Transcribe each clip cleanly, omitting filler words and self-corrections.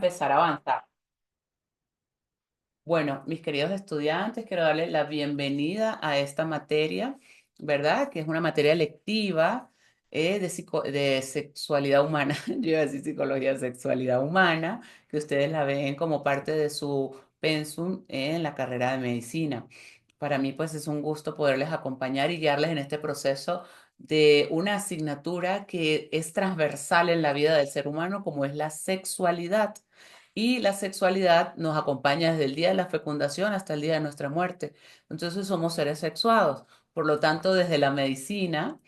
Empezar a avanzar. Bueno, mis queridos estudiantes, quiero darles la bienvenida a esta materia, ¿verdad? Que es una materia lectiva de sexualidad humana. Yo iba a decir psicología, sexualidad humana, que ustedes la ven como parte de su pensum en la carrera de medicina. Para mí, pues, es un gusto poderles acompañar y guiarles en este proceso de una asignatura que es transversal en la vida del ser humano, como es la sexualidad. Y la sexualidad nos acompaña desde el día de la fecundación hasta el día de nuestra muerte. Entonces somos seres sexuados. Por lo tanto, desde la medicina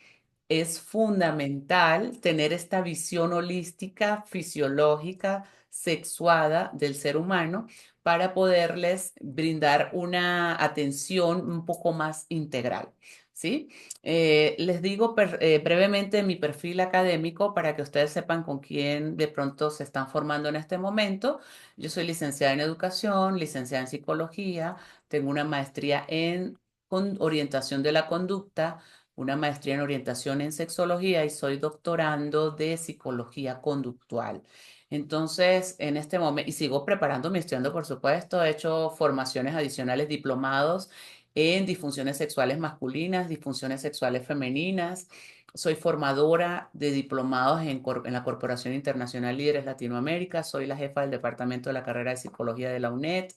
es fundamental tener esta visión holística, fisiológica, sexuada del ser humano para poderles brindar una atención un poco más integral. ¿Sí? Les digo brevemente mi perfil académico para que ustedes sepan con quién de pronto se están formando en este momento. Yo soy licenciada en educación, licenciada en psicología, tengo una maestría en orientación de la conducta, una maestría en orientación en sexología y soy doctorando de psicología conductual. Entonces, en este momento, y sigo preparándome, estudiando, por supuesto, he hecho formaciones adicionales, diplomados en disfunciones sexuales masculinas, disfunciones sexuales femeninas. Soy formadora de diplomados en la Corporación Internacional Líderes Latinoamérica. Soy la jefa del departamento de la carrera de psicología de la UNED,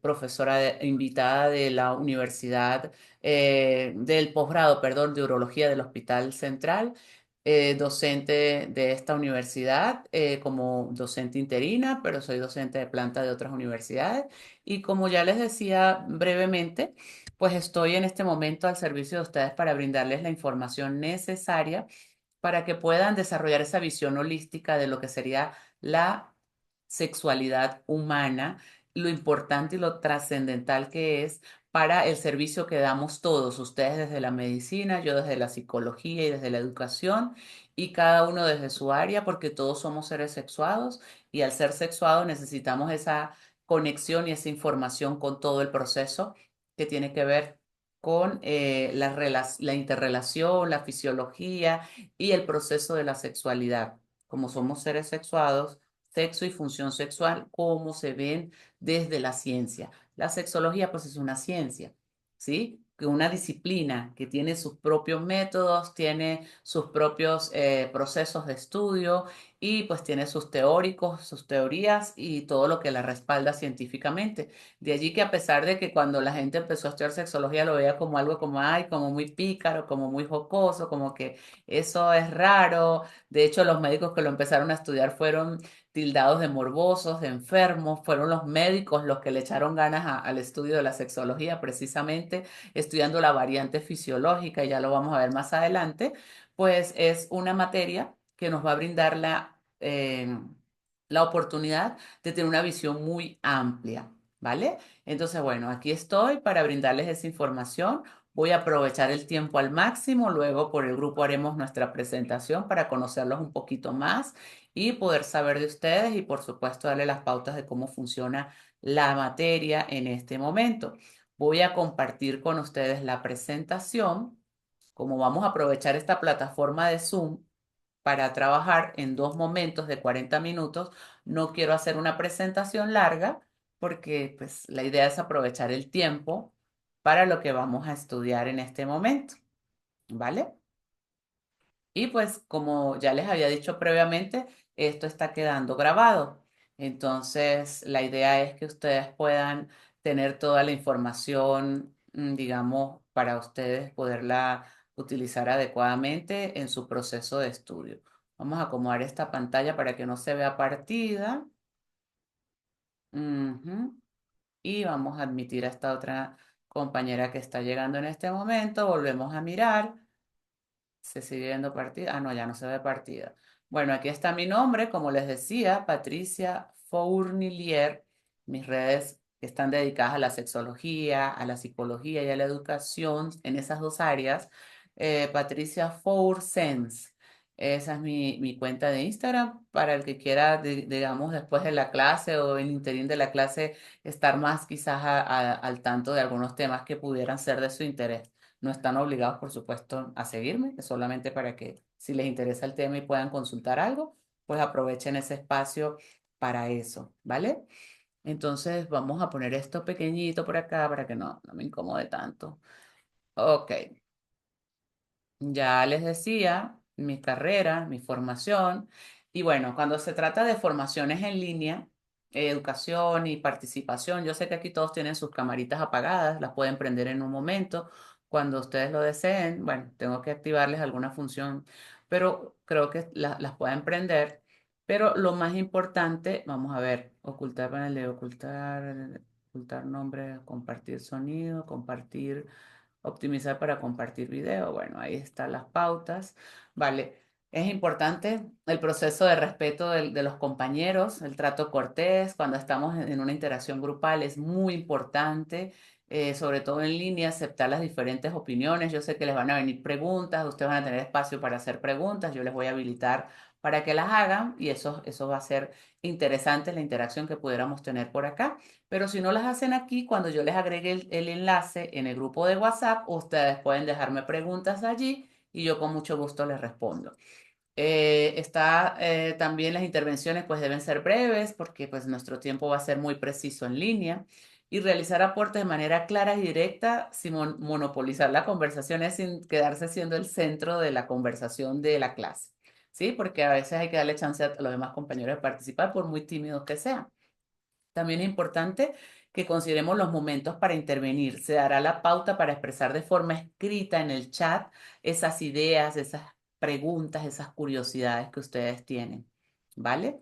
profesora invitada de la Universidad del posgrado, perdón, de urología del Hospital Central, docente de esta universidad como docente interina, pero soy docente de planta de otras universidades. Y como ya les decía brevemente, pues estoy en este momento al servicio de ustedes para brindarles la información necesaria para que puedan desarrollar esa visión holística de lo que sería la sexualidad humana, lo importante y lo trascendental que es para el servicio que damos todos, ustedes desde la medicina, yo desde la psicología y desde la educación, y cada uno desde su área, porque todos somos seres sexuados y al ser sexuados necesitamos esa conexión y esa información con todo el proceso que tiene que ver con la interrelación, la fisiología y el proceso de la sexualidad. Como somos seres sexuados, sexo y función sexual, cómo se ven desde la ciencia. La sexología, pues, es una ciencia, ¿sí? Que una disciplina que tiene sus propios métodos, tiene sus propios procesos de estudio y pues tiene sus teóricos, sus teorías y todo lo que la respalda científicamente. De allí que a pesar de que cuando la gente empezó a estudiar sexología lo veía como algo como, ay, como muy pícaro, como muy jocoso, como que eso es raro. De hecho, los médicos que lo empezaron a estudiar fueron tildados de morbosos, de enfermos, fueron los médicos los que le echaron ganas al estudio de la sexología, precisamente estudiando la variante fisiológica, y ya lo vamos a ver más adelante, pues es una materia que nos va a brindar la oportunidad de tener una visión muy amplia, ¿vale? Entonces, bueno, aquí estoy para brindarles esa información. Voy a aprovechar el tiempo al máximo, luego por el grupo haremos nuestra presentación para conocerlos un poquito más y poder saber de ustedes y por supuesto darle las pautas de cómo funciona la materia en este momento. Voy a compartir con ustedes la presentación. Como vamos a aprovechar esta plataforma de Zoom para trabajar en dos momentos de 40 minutos, no quiero hacer una presentación larga porque pues la idea es aprovechar el tiempo para lo que vamos a estudiar en este momento, ¿vale? Y pues como ya les había dicho previamente, esto está quedando grabado. Entonces, la idea es que ustedes puedan tener toda la información, digamos, para ustedes poderla utilizar adecuadamente en su proceso de estudio. Vamos a acomodar esta pantalla para que no se vea partida. Ujú. Y vamos a admitir a esta otra compañera que está llegando en este momento. Volvemos a mirar. Se sigue viendo partida. Ah, no, ya no se ve partida. Bueno, aquí está mi nombre, como les decía, Patricia Fournilier. Mis redes están dedicadas a la sexología, a la psicología y a la educación en esas dos áreas. Patricia Foursens. Esa es mi cuenta de Instagram para el que quiera, digamos, después de la clase o en interín de la clase, estar más quizás al tanto de algunos temas que pudieran ser de su interés. No están obligados, por supuesto, a seguirme, es solamente para que si les interesa el tema y puedan consultar algo, pues aprovechen ese espacio para eso, ¿vale? Entonces vamos a poner esto pequeñito por acá para que no me incomode tanto. Ok, ya les decía mi carrera, mi formación. Y bueno, cuando se trata de formaciones en línea, educación y participación, yo sé que aquí todos tienen sus camaritas apagadas, las pueden prender en un momento. Cuando ustedes lo deseen, bueno, tengo que activarles alguna función, pero creo que las pueden prender. Pero lo más importante, vamos a ver, ocultar panel de ocultar, ocultar nombre, compartir sonido, compartir. Optimizar para compartir video. Bueno, ahí están las pautas. Vale. Es importante el proceso de respeto de los compañeros, el trato cortés, cuando estamos en una interacción grupal es muy importante, sobre todo en línea, aceptar las diferentes opiniones. Yo sé que les van a venir preguntas, ustedes van a tener espacio para hacer preguntas, yo les voy a habilitar para que las hagan y eso va a ser interesante la interacción que pudiéramos tener por acá. Pero si no las hacen aquí, cuando yo les agregue el enlace en el grupo de WhatsApp, ustedes pueden dejarme preguntas allí y yo con mucho gusto les respondo. También las intervenciones pues deben ser breves porque pues nuestro tiempo va a ser muy preciso en línea y realizar aportes de manera clara y directa sin monopolizar la conversación es sin quedarse siendo el centro de la conversación de la clase, ¿sí? Porque a veces hay que darle chance a los demás compañeros de participar por muy tímidos que sean. También es importante que consideremos los momentos para intervenir. Se dará la pauta para expresar de forma escrita en el chat esas ideas, esas preguntas, esas curiosidades que ustedes tienen, ¿vale?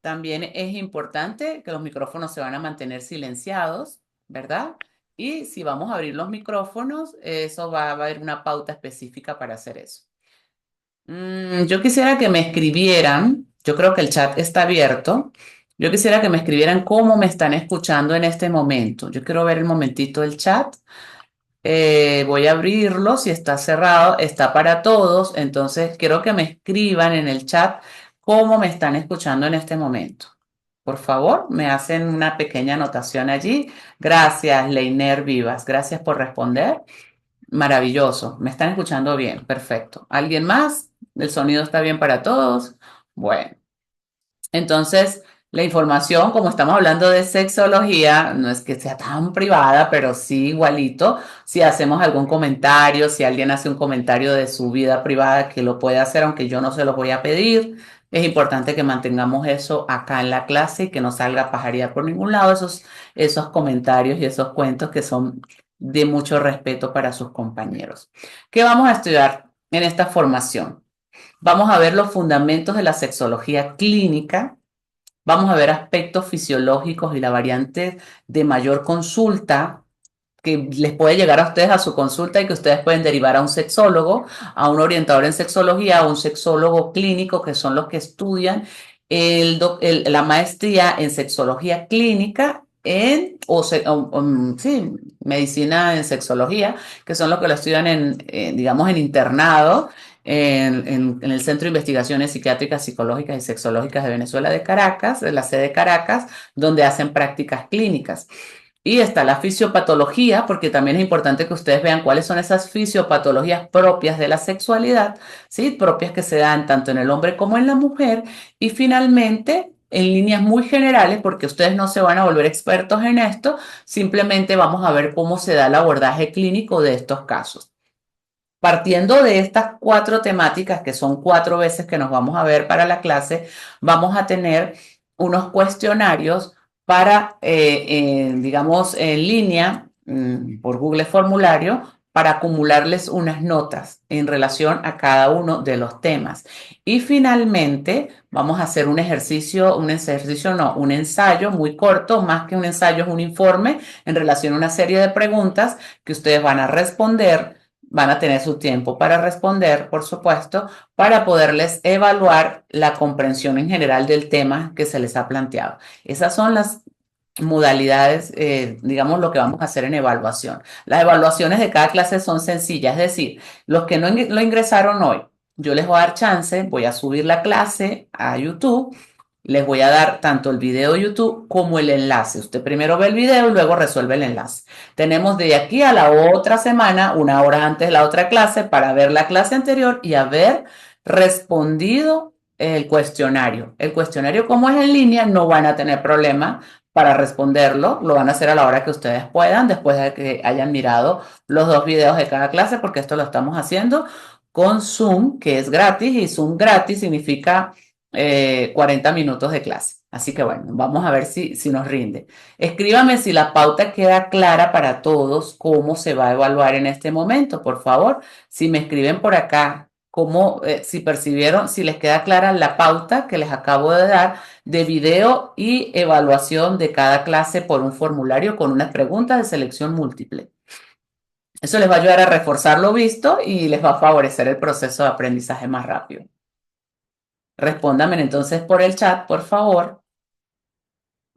También es importante que los micrófonos se van a mantener silenciados, ¿verdad? Y si vamos a abrir los micrófonos, eso va a haber una pauta específica para hacer eso. Yo quisiera que me escribieran, yo creo que el chat está abierto, yo quisiera que me escribieran cómo me están escuchando en este momento. Yo quiero ver el momentito el chat. Voy a abrirlo, si está cerrado, está para todos, entonces quiero que me escriban en el chat cómo me están escuchando en este momento. Por favor, me hacen una pequeña anotación allí. Gracias, Leiner Vivas, gracias por responder. Maravilloso, me están escuchando bien, perfecto. ¿Alguien más? ¿El sonido está bien para todos? Bueno, entonces la información, como estamos hablando de sexología, no es que sea tan privada, pero sí igualito. Si hacemos algún comentario, si alguien hace un comentario de su vida privada, que lo puede hacer, aunque yo no se los voy a pedir. Es importante que mantengamos eso acá en la clase y que no salga a pajarear por ningún lado esos comentarios y esos cuentos que son de mucho respeto para sus compañeros. ¿Qué vamos a estudiar en esta formación? Vamos a ver los fundamentos de la sexología clínica, vamos a ver aspectos fisiológicos y la variante de mayor consulta que les puede llegar a ustedes a su consulta y que ustedes pueden derivar a un sexólogo, a un orientador en sexología, a un sexólogo clínico, que son los que estudian la maestría en sexología clínica sí, medicina en sexología, que son los que lo estudian digamos, en internado, en el Centro de Investigaciones Psiquiátricas, Psicológicas y Sexológicas de Venezuela de Caracas, de la sede de Caracas, donde hacen prácticas clínicas. Y está la fisiopatología, porque también es importante que ustedes vean cuáles son esas fisiopatologías propias de la sexualidad, ¿sí? Propias que se dan tanto en el hombre como en la mujer. Y finalmente, en líneas muy generales, porque ustedes no se van a volver expertos en esto, simplemente vamos a ver cómo se da el abordaje clínico de estos casos. Partiendo de estas cuatro temáticas, que son 4 veces que nos vamos a ver para la clase, vamos a tener unos cuestionarios para, digamos, en línea, por Google Formulario, para acumularles unas notas en relación a cada uno de los temas. Y finalmente, vamos a hacer un ensayo muy corto, más que un ensayo, es un informe en relación a una serie de preguntas que ustedes van a responder. Van a tener su tiempo para responder, por supuesto, para poderles evaluar la comprensión en general del tema que se les ha planteado. Esas son las modalidades, digamos, lo que vamos a hacer en evaluación. Las evaluaciones de cada clase son sencillas, es decir, los que no lo ingresaron hoy, yo les voy a dar chance, voy a subir la clase a YouTube. Les voy a dar tanto el video de YouTube como el enlace. Usted primero ve el video y luego resuelve el enlace. Tenemos de aquí a la otra semana, 1 hora antes de la otra clase, para ver la clase anterior y haber respondido el cuestionario. El cuestionario, como es en línea, no van a tener problema para responderlo. Lo van a hacer a la hora que ustedes puedan, después de que hayan mirado los dos videos de cada clase, porque esto lo estamos haciendo con Zoom, que es gratis, y Zoom gratis significa 40 minutos de clase. Así que bueno, vamos a ver si nos rinde. Escríbame si la pauta queda clara para todos, cómo se va a evaluar en este momento, por favor. Si me escriben por acá, cómo, si percibieron, si les queda clara la pauta que les acabo de dar de video y evaluación de cada clase por un formulario con unas preguntas de selección múltiple. Eso les va a ayudar a reforzar lo visto y les va a favorecer el proceso de aprendizaje más rápido. Respóndanme entonces por el chat, por favor.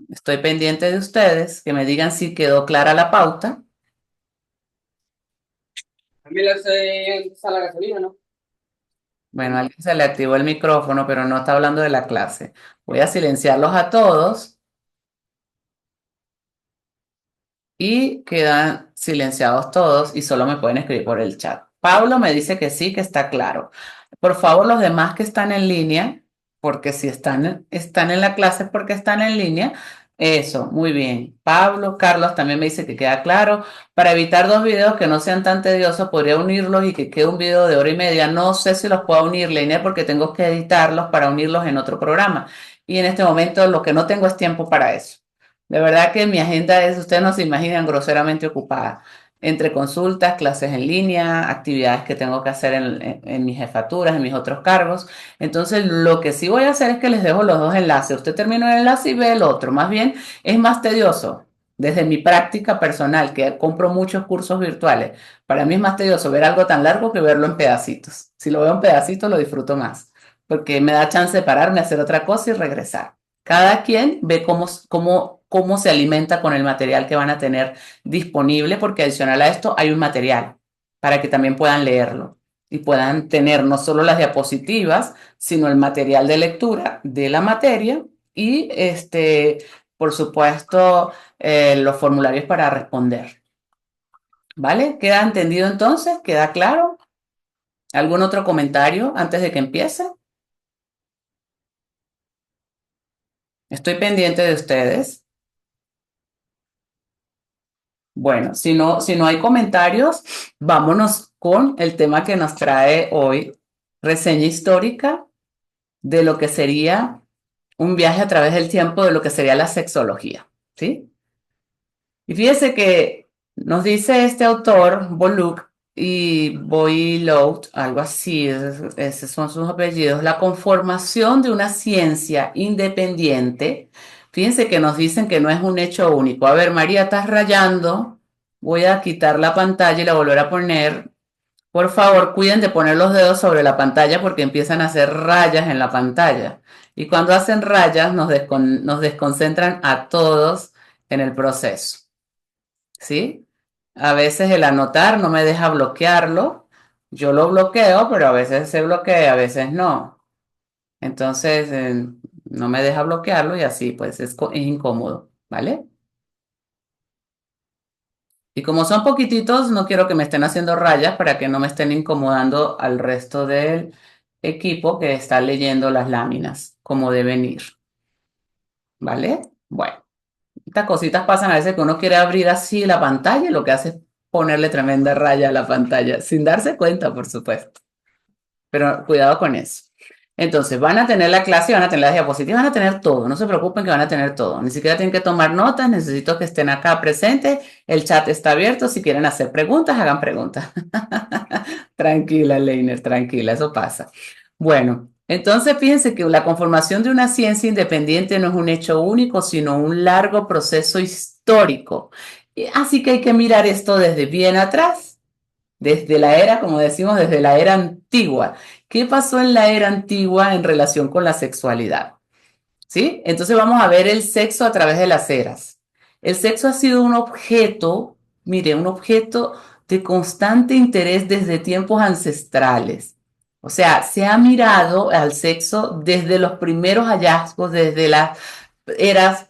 Estoy pendiente de ustedes, que me digan si quedó clara la pauta. A mí le hace a la gasolina, ¿no? Bueno, a alguien se le activó el micrófono, pero no está hablando de la clase. Voy a silenciarlos a todos y quedan silenciados todos y solo me pueden escribir por el chat. Pablo me dice que sí, que está claro. Por favor, los demás que están en línea, porque si están en la clase es porque están en línea. Eso, muy bien. Pablo, Carlos también me dice que queda claro. Para evitar dos videos que no sean tan tediosos, podría unirlos y que quede un video de hora y media. No sé si los puedo unir, Leiner, porque tengo que editarlos para unirlos en otro programa. Y en este momento lo que no tengo es tiempo para eso. De verdad que mi agenda es, ustedes no se imaginan, groseramente ocupada. Entre consultas, clases en línea, actividades que tengo que hacer en mis jefaturas, en mis otros cargos. Entonces, lo que sí voy a hacer es que les dejo los dos enlaces. Usted termina el enlace y ve el otro. Más bien, es más tedioso. Desde mi práctica personal, que compro muchos cursos virtuales, para mí es más tedioso ver algo tan largo que verlo en pedacitos. Si lo veo en pedacitos, lo disfruto más, porque me da chance de pararme, hacer otra cosa y regresar. Cada quien ve cómo se alimenta con el material que van a tener disponible, porque adicional a esto hay un material para que también puedan leerlo y puedan tener no solo las diapositivas, sino el material de lectura de la materia y, por supuesto, los formularios para responder. ¿Vale? ¿Queda entendido entonces? ¿Queda claro? ¿Algún otro comentario antes de que empiece? Estoy pendiente de ustedes. Bueno, si no hay comentarios, vámonos con el tema que nos trae hoy, reseña histórica de lo que sería un viaje a través del tiempo de lo que sería la sexología, ¿sí? Y fíjese que nos dice este autor, Boluk y Boileau, algo así, esos son sus apellidos, la conformación de una ciencia independiente. Fíjense que nos dicen que no es un hecho único. A ver, María, estás rayando. Voy a quitar la pantalla y la volver a poner. Por favor, cuiden de poner los dedos sobre la pantalla porque empiezan a hacer rayas en la pantalla. Y cuando hacen rayas nos desconcentran a todos en el proceso. ¿Sí? A veces el anotar no me deja bloquearlo. Yo lo bloqueo, pero a veces se bloquea, a veces no. Entonces, no me deja bloquearlo y así pues es incómodo, ¿vale? Y como son poquititos, no quiero que me estén haciendo rayas para que no me estén incomodando al resto del equipo que está leyendo las láminas, como deben ir, ¿vale? Bueno, estas cositas pasan a veces que uno quiere abrir así la pantalla y lo que hace es ponerle tremenda raya a la pantalla, sin darse cuenta, por supuesto. Pero cuidado con eso. Entonces, van a tener la clase, van a tener las diapositivas, van a tener todo. No se preocupen que van a tener todo. Ni siquiera tienen que tomar notas. Necesito que estén acá presentes. El chat está abierto. Si quieren hacer preguntas, hagan preguntas. Tranquila, Leiner, tranquila, eso pasa. Bueno, entonces fíjense que la conformación de una ciencia independiente no es un hecho único, sino un largo proceso histórico. Así que hay que mirar esto desde bien atrás, desde la era, como decimos, desde la era antigua. ¿Qué pasó en la era antigua en relación con la sexualidad? ¿Sí? Entonces vamos a ver el sexo a través de las eras. El sexo ha sido un objeto, mire, un objeto de constante interés desde tiempos ancestrales. O sea, se ha mirado al sexo desde los primeros hallazgos, desde las eras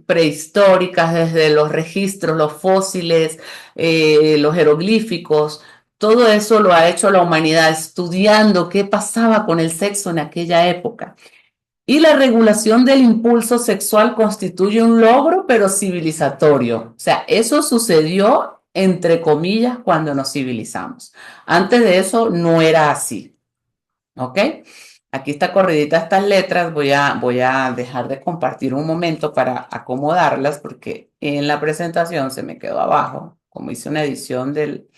prehistóricas, desde los registros, los fósiles, los jeroglíficos. Todo eso lo ha hecho la humanidad estudiando qué pasaba con el sexo en aquella época. Y la regulación del impulso sexual constituye un logro, pero civilizatorio. O sea, eso sucedió, entre comillas, cuando nos civilizamos. Antes de eso no era así. ¿Ok? Aquí está corridita estas letras. Voy a dejar de compartir un momento para acomodarlas porque en la presentación se me quedó abajo. Como hice una edición de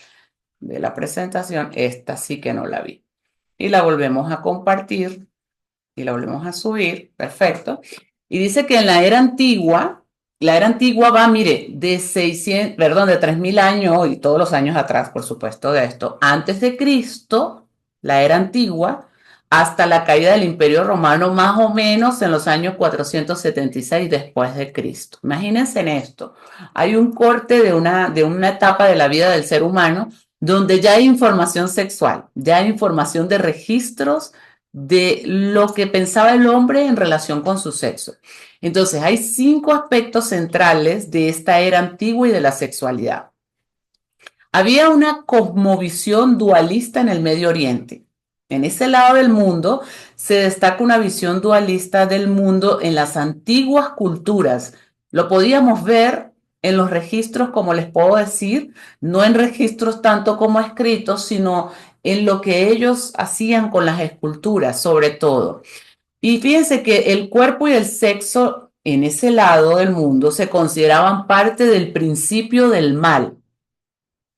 la presentación, esta sí que no la vi. Y la volvemos a compartir y la volvemos a subir, perfecto. Y dice que en la era antigua va, mire, de 600, perdón, de 3000 años y todos los años atrás, por supuesto, de esto, antes de Cristo, la era antigua, hasta la caída del Imperio Romano, más o menos en los años 476 después de Cristo. Imagínense en esto. Hay un corte de una etapa de la vida del ser humano donde ya hay información sexual, ya hay información de registros de lo que pensaba el hombre en relación con su sexo. Entonces, hay 5 aspectos centrales de esta era antigua y de la sexualidad. Había una cosmovisión dualista en el Medio Oriente. En ese lado del mundo se destaca una visión dualista del mundo en las antiguas culturas. Lo podíamos ver en los registros, como les puedo decir, no en registros tanto como escritos, sino en lo que ellos hacían con las esculturas, sobre todo. Y fíjense que el cuerpo y el sexo en ese lado del mundo se consideraban parte del principio del mal,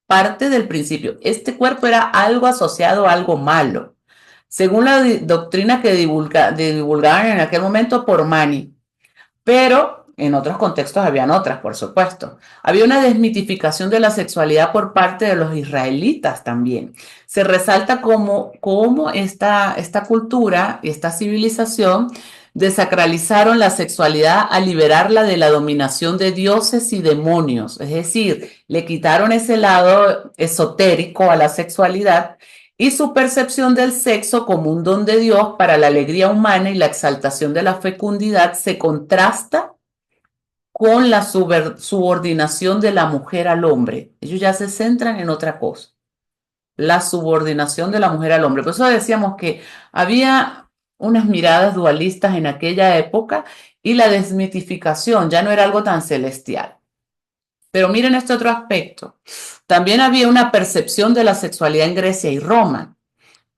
parte del principio. Este cuerpo era algo asociado a algo malo. Según la doctrina que divulgaban en aquel momento por Mani, pero en otros contextos habían otras, por supuesto. Había una desmitificación de la sexualidad por parte de los israelitas también. Se resalta cómo esta cultura y esta civilización desacralizaron la sexualidad al liberarla de la dominación de dioses y demonios. Es decir, le quitaron ese lado esotérico a la sexualidad y su percepción del sexo como un don de Dios para la alegría humana y la exaltación de la fecundidad se contrasta con la subordinación de la mujer al hombre. Ellos ya se centran en otra cosa, la subordinación de la mujer al hombre. Por eso decíamos que había unas miradas dualistas en aquella época y la desmitificación ya no era algo tan celestial. Pero miren este otro aspecto. También había una percepción de la sexualidad en Grecia y Roma.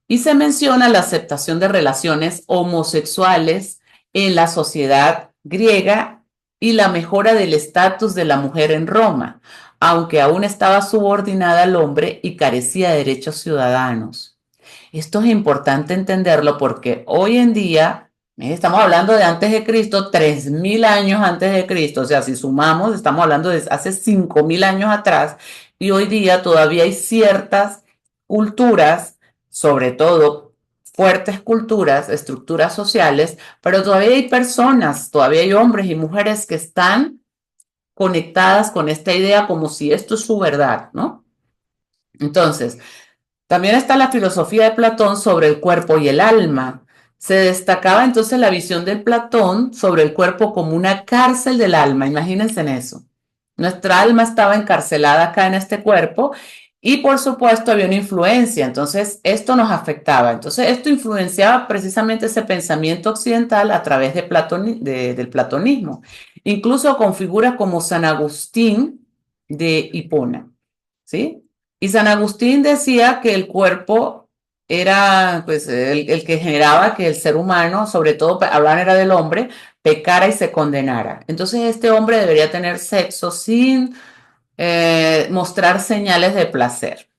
Y se menciona la aceptación de relaciones homosexuales en la sociedad griega y la mejora del estatus de la mujer en Roma, aunque aún estaba subordinada al hombre y carecía de derechos ciudadanos. Esto es importante entenderlo porque hoy en día, estamos hablando de antes de Cristo, 3000 años antes de Cristo, o sea, si sumamos, estamos hablando de hace 5000 años atrás, y hoy día todavía hay ciertas culturas, sobre todo fuertes culturas, estructuras sociales, pero todavía hay personas, todavía hay hombres y mujeres que están conectadas con esta idea como si esto es su verdad, ¿no? Entonces, también está la filosofía de Platón sobre el cuerpo y el alma. Se destacaba entonces la visión de Platón sobre el cuerpo como una cárcel del alma. Imagínense en eso. Nuestra alma estaba encarcelada acá en este cuerpo y por supuesto había una influencia. Entonces esto nos afectaba. Entonces esto influenciaba precisamente ese pensamiento occidental a través del platonismo. Incluso con figuras como San Agustín de Hipona. ¿Sí? Y San Agustín decía que el cuerpo era pues el que generaba que el ser humano, sobre todo hablar era del hombre, pecara y se condenara. Entonces este hombre debería tener sexo sin mostrar señales de placer,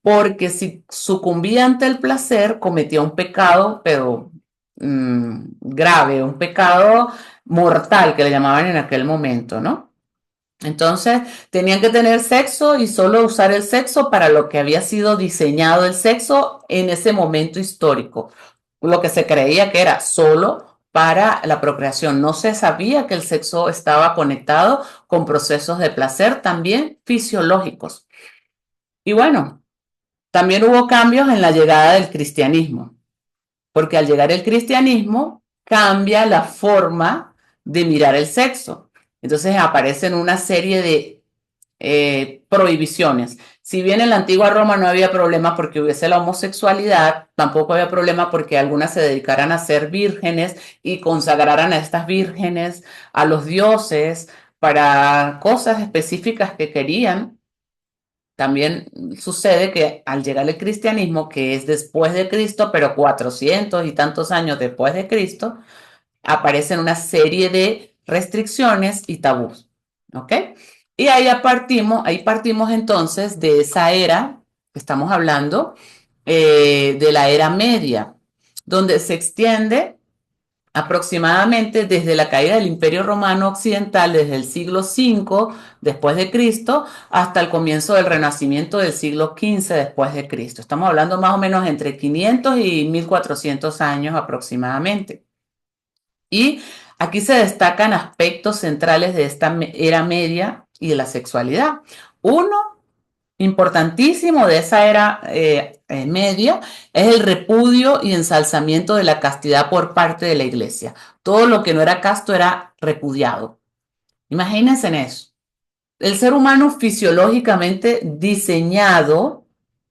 porque si sucumbía ante el placer cometía un pecado, pero grave, un pecado mortal que le llamaban en aquel momento, ¿no? Entonces, tenían que tener sexo y solo usar el sexo para lo que había sido diseñado el sexo en ese momento histórico. Lo que se creía que era solo para la procreación. No se sabía que el sexo estaba conectado con procesos de placer también fisiológicos. Y bueno, también hubo cambios en la llegada del cristianismo, porque al llegar el cristianismo cambia la forma de mirar el sexo. Entonces aparecen una serie de prohibiciones. Si bien en la antigua Roma no había problema porque hubiese la homosexualidad, tampoco había problema porque algunas se dedicaran a ser vírgenes y consagraran a estas vírgenes a los dioses para cosas específicas que querían. También sucede que al llegar el cristianismo, que es después de Cristo, pero 400 y tantos años después de Cristo, aparecen una serie de restricciones y tabús, ¿ok? Y ahí partimos entonces de esa era que estamos hablando, de la era media, donde se extiende aproximadamente desde la caída del Imperio Romano Occidental, desde el siglo V después de Cristo hasta el comienzo del Renacimiento del siglo XV después de Cristo. Estamos hablando más o menos entre 500 y 1400 años aproximadamente. Y aquí se destacan aspectos centrales de esta era media y de la sexualidad. Uno importantísimo de esa era media es el repudio y ensalzamiento de la castidad por parte de la iglesia. Todo lo que no era casto era repudiado. Imagínense en eso. El ser humano fisiológicamente diseñado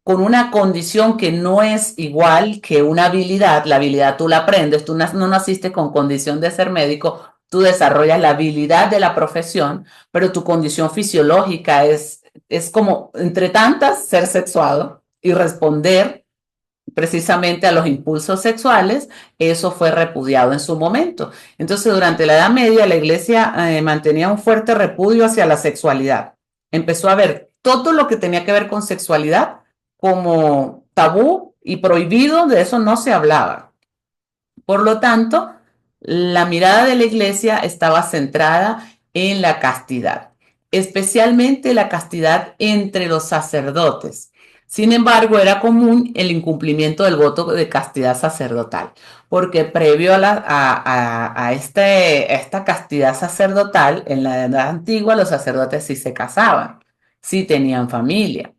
con una condición que no es igual que una habilidad. La habilidad tú la aprendes, tú no naciste con condición de ser médico, tú desarrollas la habilidad de la profesión, pero tu condición fisiológica es como, entre tantas, ser sexuado y responder precisamente a los impulsos sexuales. Eso fue repudiado en su momento. Entonces, durante la Edad Media, la iglesia mantenía un fuerte repudio hacia la sexualidad. Empezó a ver todo lo que tenía que ver con sexualidad como tabú y prohibido, de eso no se hablaba. Por lo tanto, la mirada de la iglesia estaba centrada en la castidad, especialmente la castidad entre los sacerdotes. Sin embargo, era común el incumplimiento del voto de castidad sacerdotal, porque previo esta castidad sacerdotal, en la edad antigua los sacerdotes sí se casaban, sí tenían familia.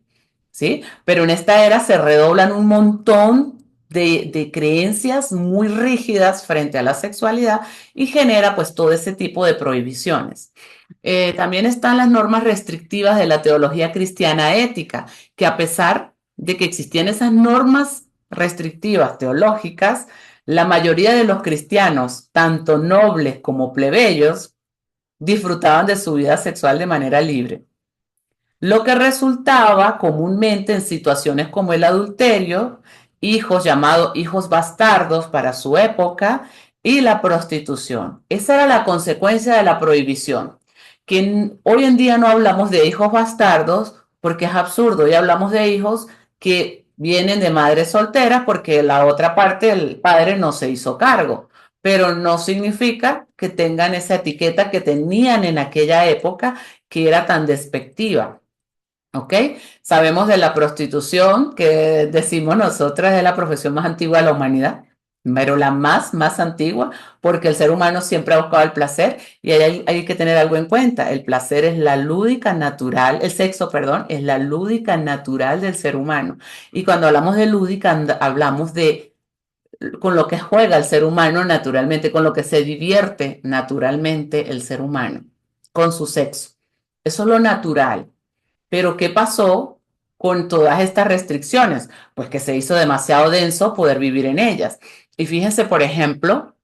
¿Sí? Pero en esta era se redoblan un montón de creencias muy rígidas frente a la sexualidad y genera pues todo ese tipo de prohibiciones. También están las normas restrictivas de la teología cristiana ética, que a pesar de que existían esas normas restrictivas teológicas, la mayoría de los cristianos, tanto nobles como plebeyos, disfrutaban de su vida sexual de manera libre, lo que resultaba comúnmente en situaciones como el adulterio, hijos llamados hijos bastardos para su época, y la prostitución. Esa era la consecuencia de la prohibición, que hoy en día no hablamos de hijos bastardos porque es absurdo, y hablamos de hijos que vienen de madres solteras porque la otra parte, el padre, no se hizo cargo, pero no significa que tengan esa etiqueta que tenían en aquella época, que era tan despectiva. ¿Ok? Sabemos de la prostitución, que decimos nosotras es la profesión más antigua de la humanidad, pero la más antigua, porque el ser humano siempre ha buscado el placer y hay que tener algo en cuenta. El placer es la lúdica natural, el sexo, perdón, es la lúdica natural del ser humano. Y cuando hablamos de lúdica, hablamos de con lo que juega el ser humano naturalmente, con lo que se divierte naturalmente el ser humano, con su sexo. Eso es lo natural. Pero ¿qué pasó con todas estas restricciones? Pues que se hizo demasiado denso poder vivir en ellas. Y fíjense, por ejemplo,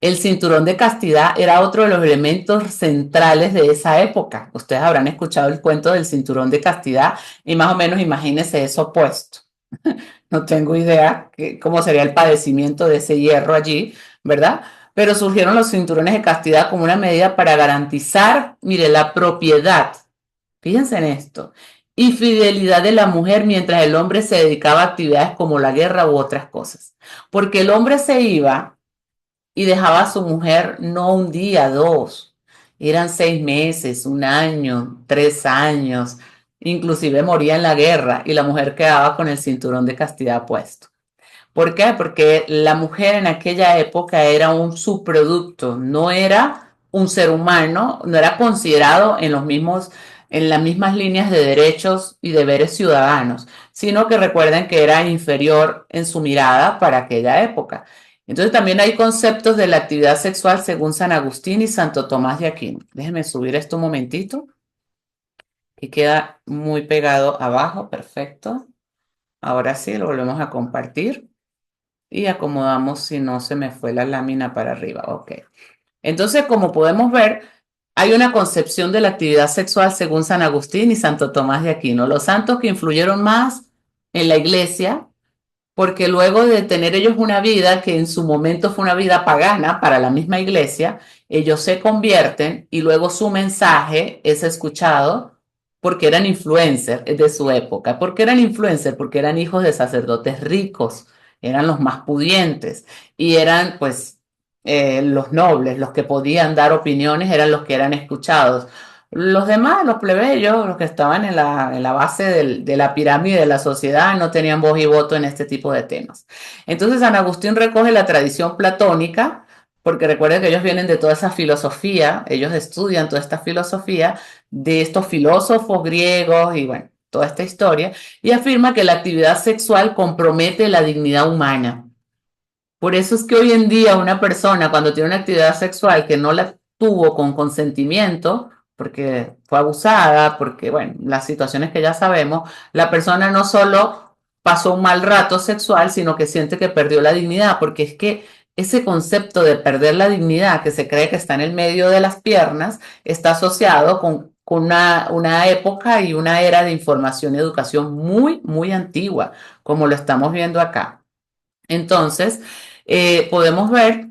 el cinturón de castidad era otro de los elementos centrales de esa época. Ustedes habrán escuchado el cuento del cinturón de castidad y más o menos imagínense eso puesto. No tengo idea cómo sería el padecimiento de ese hierro allí, ¿verdad? Pero surgieron los cinturones de castidad como una medida para garantizar, mire, la propiedad. Fíjense en esto. Y fidelidad de la mujer mientras el hombre se dedicaba a actividades como la guerra u otras cosas. Porque el hombre se iba y dejaba a su mujer no un día, dos. Eran 6 meses, un año, 3 años. Inclusive moría en la guerra y la mujer quedaba con el cinturón de castidad puesto. ¿Por qué? Porque la mujer en aquella época era un subproducto, no era un ser humano, no era considerado en las mismas líneas de derechos y deberes ciudadanos, sino que recuerden que era inferior en su mirada para aquella época. Entonces también hay conceptos de la actividad sexual según San Agustín y Santo Tomás de Aquino. Déjenme subir esto un momentito. y queda muy pegado abajo, perfecto. Ahora sí, lo volvemos a compartir y acomodamos si no se me fue la lámina para arriba. Ok. Entonces, como podemos ver, hay una concepción de la actividad sexual según San Agustín y Santo Tomás de Aquino, los santos que influyeron más en la iglesia porque luego de tener ellos una vida que en su momento fue una vida pagana para la misma iglesia, ellos se convierten y luego su mensaje es escuchado porque eran influencers de su época. ¿Por qué eran influencers? Porque eran hijos de sacerdotes ricos, eran los más pudientes y eran pues los nobles, los que podían dar opiniones, eran los que eran escuchados. Los demás, los plebeyos, los que estaban en la base de la pirámide de la sociedad, no tenían voz y voto en este tipo de temas. Entonces, San Agustín recoge la tradición platónica, porque recuerden que ellos vienen de toda esa filosofía, ellos estudian toda esta filosofía de estos filósofos griegos y bueno, toda esta historia, y afirma que la actividad sexual compromete la dignidad humana. Por eso es que hoy en día una persona cuando tiene una actividad sexual que no la tuvo con consentimiento, porque fue abusada, porque, bueno, las situaciones que ya sabemos, la persona no solo pasó un mal rato sexual, sino que siente que perdió la dignidad, porque es que ese concepto de perder la dignidad que se cree que está en el medio de las piernas está asociado con una época y una era de información y educación muy, muy antigua, como lo estamos viendo acá. Entonces, podemos ver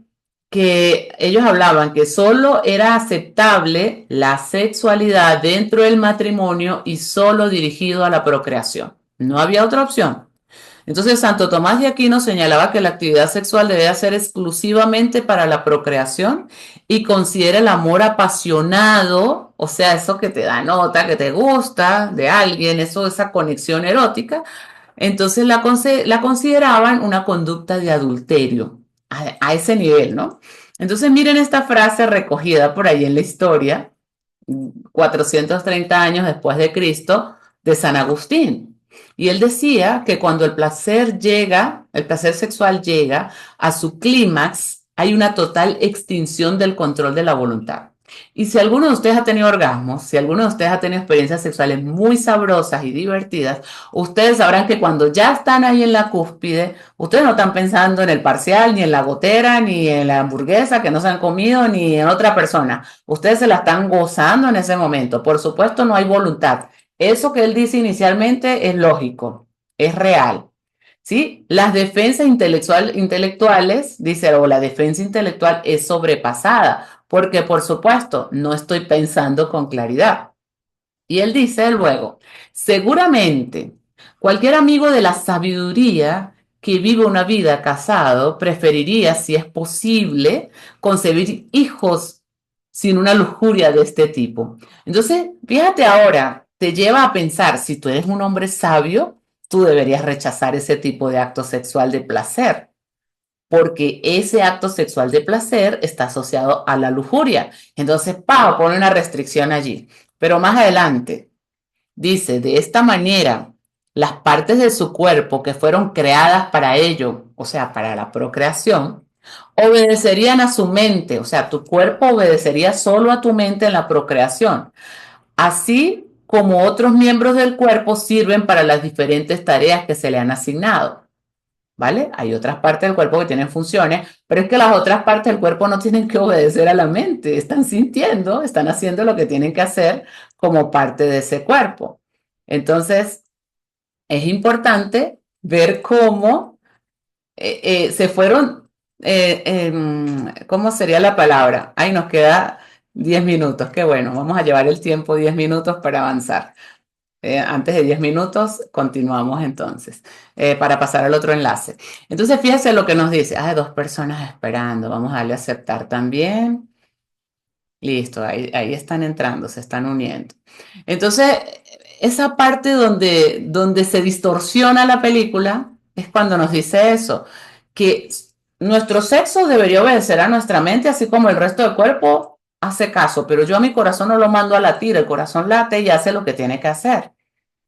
que ellos hablaban que solo era aceptable la sexualidad dentro del matrimonio y solo dirigido a la procreación. No había otra opción. Entonces, Santo Tomás de Aquino señalaba que la actividad sexual debía ser exclusivamente para la procreación y considera el amor apasionado, o sea, eso que te da nota, que te gusta de alguien, eso, esa conexión erótica, entonces la consideraban una conducta de adulterio, a ese nivel, ¿no? Entonces miren esta frase recogida por ahí en la historia, 430 años después de Cristo, de San Agustín. Y él decía que cuando el placer llega, el placer sexual llega a su clímax, hay una total extinción del control de la voluntad. Y si alguno de ustedes ha tenido orgasmos, si alguno de ustedes ha tenido experiencias sexuales muy sabrosas y divertidas, ustedes sabrán que cuando ya están ahí en la cúspide, ustedes no están pensando en el parcial, ni en la gotera, ni en la hamburguesa que no se han comido, ni en otra persona. Ustedes se la están gozando en ese momento. Por supuesto, no hay voluntad. Eso que él dice inicialmente es lógico, es real. ¿Sí? Las defensas intelectuales, dice, o la defensa intelectual es sobrepasada, porque por supuesto no estoy pensando con claridad. Y él dice luego, seguramente cualquier amigo de la sabiduría que vive una vida casado preferiría, si es posible, concebir hijos sin una lujuria de este tipo. Entonces, fíjate ahora, te lleva a pensar, si tú eres un hombre sabio, tú deberías rechazar ese tipo de acto sexual de placer, porque ese acto sexual de placer está asociado a la lujuria. Entonces, Pau pone una restricción allí. Pero más adelante, dice, de esta manera, las partes de su cuerpo que fueron creadas para ello, o sea, para la procreación, obedecerían a su mente, o sea, tu cuerpo obedecería solo a tu mente en la procreación, así como otros miembros del cuerpo sirven para las diferentes tareas que se le han asignado. ¿Vale? Hay otras partes del cuerpo que tienen funciones, pero es que las otras partes del cuerpo no tienen que obedecer a la mente, están sintiendo, están haciendo lo que tienen que hacer como parte de ese cuerpo. Entonces, es importante ver cómo se fueron, ¿cómo sería la palabra? Ahí nos queda 10 minutos, qué bueno, vamos a llevar el tiempo 10 minutos para avanzar. Antes de 10 minutos, continuamos entonces para pasar al otro enlace. Entonces, fíjense lo que nos dice. Hay dos personas esperando. Vamos a darle a aceptar también. Listo, ahí están entrando, se están uniendo. Entonces, esa parte donde se distorsiona la película es cuando nos dice eso, que nuestro sexo debería obedecer a nuestra mente, así como el resto del cuerpo hace caso, pero yo a mi corazón no lo mando a latir, el corazón late y hace lo que tiene que hacer.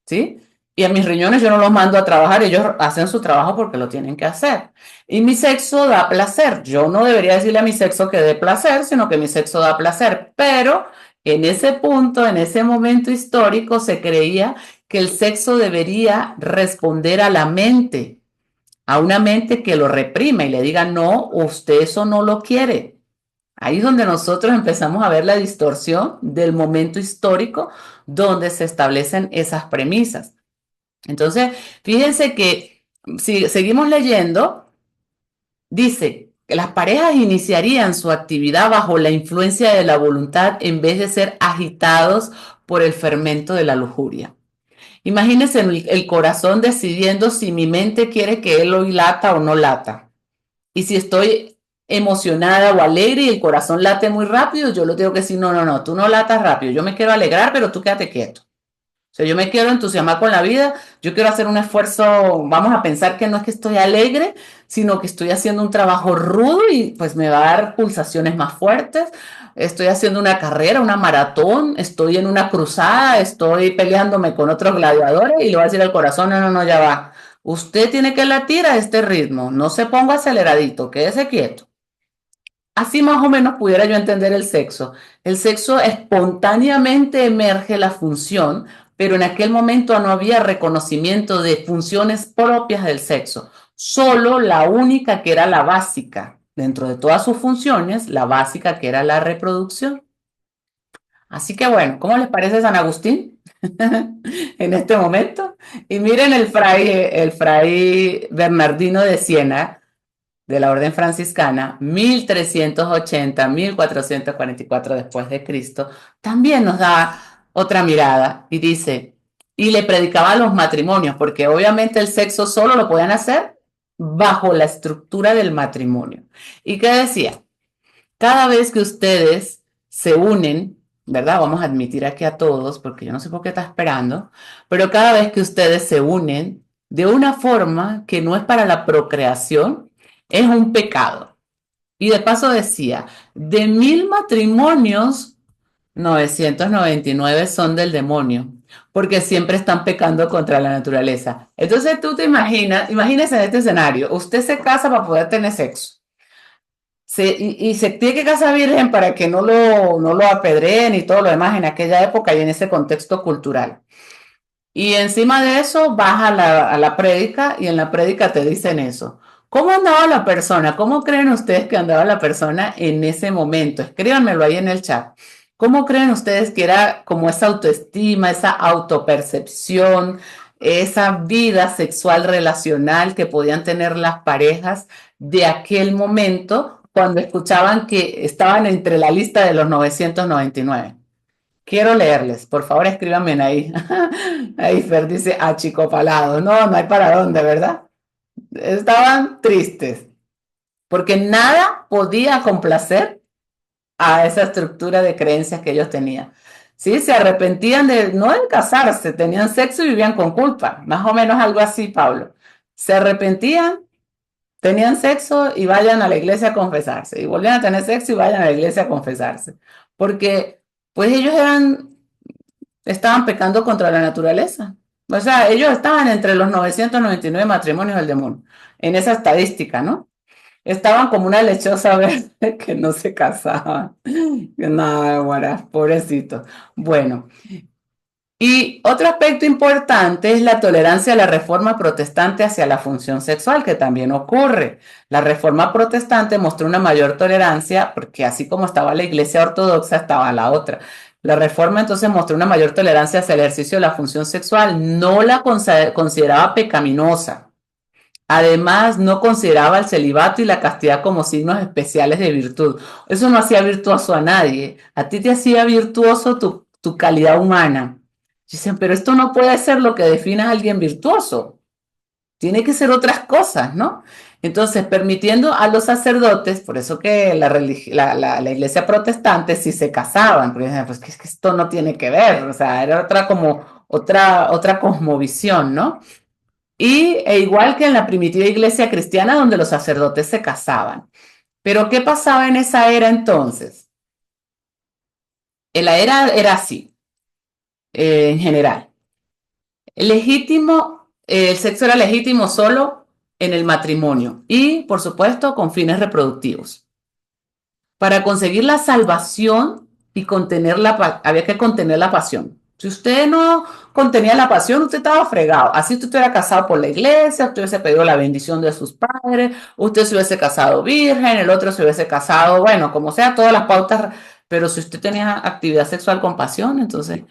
¿Sí? Y a mis riñones yo no los mando a trabajar, ellos hacen su trabajo porque lo tienen que hacer. Y mi sexo da placer. Yo no debería decirle a mi sexo que dé placer, sino que mi sexo da placer. Pero En ese punto, en ese momento histórico, se creía que el sexo debería responder a la mente, a una mente que lo reprime y le diga, no, usted eso no lo quiere. Ahí es donde nosotros empezamos a ver la distorsión del momento histórico donde se establecen esas premisas. Entonces, fíjense que si seguimos leyendo, dice que las parejas iniciarían su actividad bajo la influencia de la voluntad en vez de ser agitados por el fermento de la lujuria. Imagínense el corazón decidiendo si mi mente quiere que él hoy lata o no lata. Y si estoy emocionada o alegre y el corazón late muy rápido, yo lo tengo que decir, no, no, no, tú no latas rápido, yo me quiero alegrar, pero tú quédate quieto. O sea, yo me quiero entusiasmar con la vida, yo quiero hacer un esfuerzo, vamos a pensar que no es que estoy alegre, sino que estoy haciendo un trabajo rudo y pues me va a dar pulsaciones más fuertes. Estoy haciendo una carrera, una maratón, estoy en una cruzada, estoy peleándome con otros gladiadores y le voy a decir al corazón, no, no, no, ya va. Usted tiene que latir a este ritmo, no se ponga aceleradito, quédese quieto. Así más o menos pudiera yo entender el sexo. El sexo espontáneamente emerge la función, pero en aquel momento no había reconocimiento de funciones propias del sexo. Solo la única que era la básica, dentro de todas sus funciones, la básica que era la reproducción. Así que bueno, ¿cómo les parece San Agustín en este momento? Y miren el fray Bernardino de Siena, de la orden franciscana, 1380, 1444 después de Cristo, también nos da otra mirada y dice, y le predicaba a los matrimonios, porque obviamente el sexo solo lo pueden hacer bajo la estructura del matrimonio. ¿Y qué decía? Cada vez que ustedes se unen, ¿verdad? Vamos a admitir aquí a todos, porque yo no sé por qué está esperando, pero cada vez que ustedes se unen de una forma que no es para la procreación, es un pecado. Y de paso decía, de 1000 matrimonios, 999 son del demonio, porque siempre están pecando contra la naturaleza. Entonces tú te imaginas, imagínese en este escenario, usted se casa para poder tener sexo y se tiene que casar virgen para que no lo apedreen y todo lo demás en aquella época y en ese contexto cultural. Y encima de eso vas a la prédica y en la prédica te dicen eso. ¿Cómo andaba la persona? ¿Cómo creen ustedes que andaba la persona en ese momento? Escríbanmelo ahí en el chat. ¿Cómo creen ustedes que era como esa autoestima, esa autopercepción, esa vida sexual relacional que podían tener las parejas de aquel momento cuando escuchaban que estaban entre la lista de los 999? Quiero leerles, por favor escríbanme ahí. Ahí Fer dice achicopalado. No, no hay para dónde, ¿verdad? Estaban tristes porque nada podía complacer a esa estructura de creencias que ellos tenían. Sí, se arrepentían de no de casarse, tenían sexo y vivían con culpa. Más o menos algo así, Pablo. Se arrepentían, tenían sexo y vayan a la iglesia a confesarse. Y volvían a tener sexo y vayan a la iglesia a confesarse. Porque pues ellos estaban pecando contra la naturaleza. O sea, ellos estaban entre los 999 matrimonios del demonio, en esa estadística, ¿no? Estaban como una lechosa verde que no se casaban. Nada, guará, pobrecito. Bueno, y otro aspecto importante es la tolerancia a la reforma protestante hacia la función sexual, que también ocurre. La reforma protestante mostró una mayor tolerancia, porque así como estaba la iglesia ortodoxa, estaba la otra. La reforma entonces mostró una mayor tolerancia hacia el ejercicio de la función sexual, no la consideraba pecaminosa. Además, no consideraba el celibato y la castidad como signos especiales de virtud. Eso no hacía virtuoso a nadie. A ti te hacía virtuoso tu calidad humana. Dicen, pero esto no puede ser lo que define a alguien virtuoso. Tiene que ser otras cosas, ¿no? Entonces, permitiendo a los sacerdotes, por eso que la iglesia protestante sí se casaban, porque decían, pues que esto no tiene que ver, o sea, era otra cosmovisión, ¿no? Igual que en la primitiva iglesia cristiana donde los sacerdotes se casaban. Pero ¿qué pasaba en esa era entonces? En la era así, en general. El sexo era legítimo solo en el matrimonio y, por supuesto, con fines reproductivos. Para conseguir la salvación y contener había que contener la pasión. Si usted no contenía la pasión, usted estaba fregado. Así usted estuviera casado por la iglesia, usted hubiese pedido la bendición de sus padres, usted se hubiese casado virgen, el otro se hubiese casado, bueno, como sea, todas las pautas, pero si usted tenía actividad sexual con pasión, entonces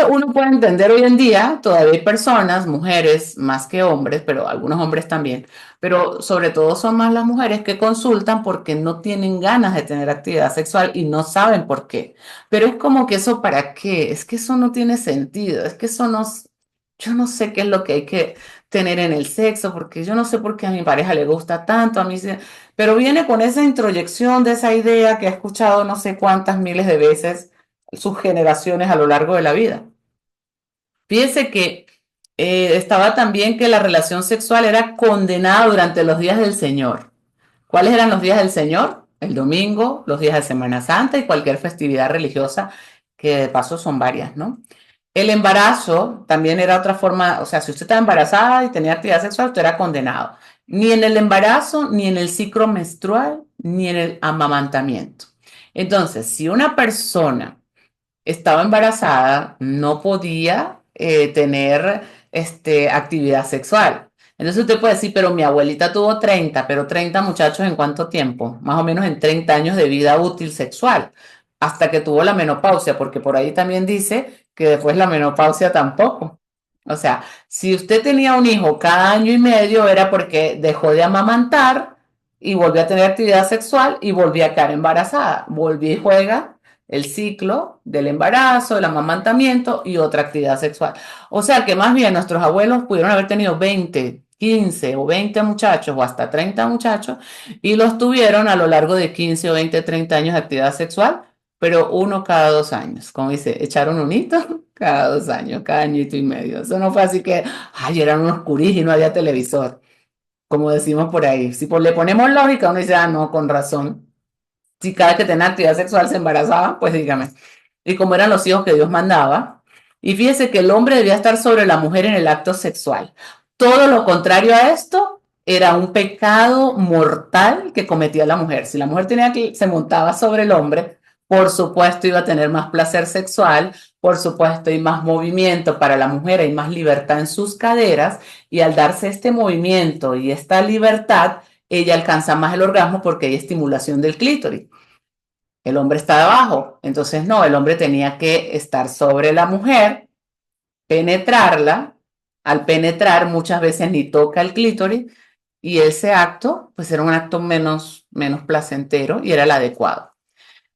uno puede entender hoy en día, todavía hay personas, mujeres más que hombres, pero algunos hombres también, pero sobre todo son más las mujeres que consultan porque no tienen ganas de tener actividad sexual y no saben por qué. Pero es como que eso para qué, es que eso no tiene sentido, es que eso no, yo no sé qué es lo que hay que tener en el sexo, porque yo no sé por qué a mi pareja le gusta tanto, a mí pero viene con esa introyección de esa idea que ha escuchado no sé cuántas miles de veces sus generaciones a lo largo de la vida. Fíjese que estaba también que la relación sexual era condenada durante los días del Señor. ¿Cuáles eran los días del Señor? El domingo, los días de Semana Santa y cualquier festividad religiosa, que de paso son varias, ¿no? El embarazo también era otra forma, o sea, si usted estaba embarazada y tenía actividad sexual, usted era condenado. Ni en el embarazo, ni en el ciclo menstrual, ni en el amamantamiento. Entonces, si una persona estaba embarazada, no podía tener actividad sexual. Entonces usted puede decir, pero mi abuelita tuvo 30, pero 30 muchachos ¿en cuánto tiempo? Más o menos en 30 años de vida útil sexual, hasta que tuvo la menopausia, porque por ahí también dice que después la menopausia tampoco. O sea, si usted tenía un hijo cada año y medio era porque dejó de amamantar y volvió a tener actividad sexual y volvió a quedar embarazada. Volvió y juega el ciclo del embarazo, del amamantamiento y otra actividad sexual. O sea que más bien nuestros abuelos pudieron haber tenido 20, 15 o 20 muchachos o hasta 30 muchachos y los tuvieron a lo largo de 15 o 20, 30 años de actividad sexual, pero uno cada 2 años. Como dice, echaron un hito cada 2 años, cada añito y medio. Eso no fue así que, ay, eran unos curis y no había televisor, como decimos por ahí. Si le ponemos lógica, uno dice, ah, no, con razón. Si cada que tenía actividad sexual se embarazaba, pues dígame. Y como eran los hijos que Dios mandaba. Y fíjese que el hombre debía estar sobre la mujer en el acto sexual. Todo lo contrario a esto era un pecado mortal que cometía la mujer. Si la mujer tenía que se montaba sobre el hombre, por supuesto iba a tener más placer sexual, por supuesto hay más movimiento para la mujer, hay más libertad en sus caderas y al darse este movimiento y esta libertad, ella alcanza más el orgasmo porque hay estimulación del clítoris. El hombre está abajo, entonces no, el hombre tenía que estar sobre la mujer, penetrarla, al penetrar muchas veces ni toca el clítoris y ese acto pues era un acto menos placentero y era el adecuado.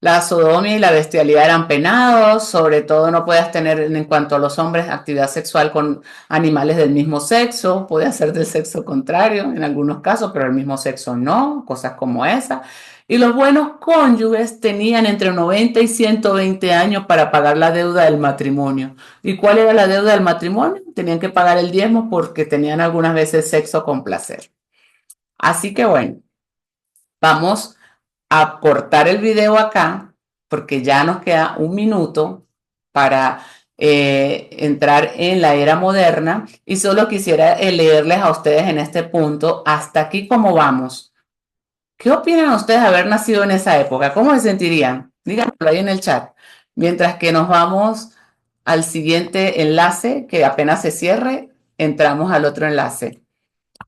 La sodomía y la bestialidad eran penados, sobre todo no puedes tener en cuanto a los hombres actividad sexual con animales del mismo sexo, puede ser del sexo contrario en algunos casos, pero el mismo sexo no, cosas como esa. Y los buenos cónyuges tenían entre 90 y 120 años para pagar la deuda del matrimonio. ¿Y cuál era la deuda del matrimonio? Tenían que pagar el diezmo porque tenían algunas veces sexo con placer. Así que bueno, vamos a cortar el video acá porque ya nos queda un minuto para entrar en la era moderna y solo quisiera leerles a ustedes en este punto, hasta aquí cómo vamos. ¿Qué opinan ustedes de haber nacido en esa época? ¿Cómo se sentirían? Díganmelo ahí en el chat. Mientras que nos vamos al siguiente enlace, que apenas se cierre, entramos al otro enlace.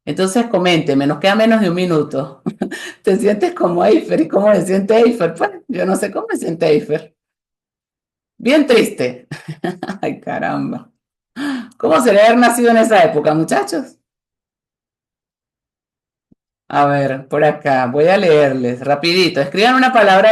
Entonces coméntenme, nos queda menos de un minuto. ¿Te sientes como Eiffel? ¿Y cómo se siente Eiffel? Pues yo no sé cómo se siente Eiffel. Bien triste. Ay, caramba. ¿Cómo sería haber nacido en esa época, muchachos? A ver, por acá, voy a leerles rapidito. Escriban una palabra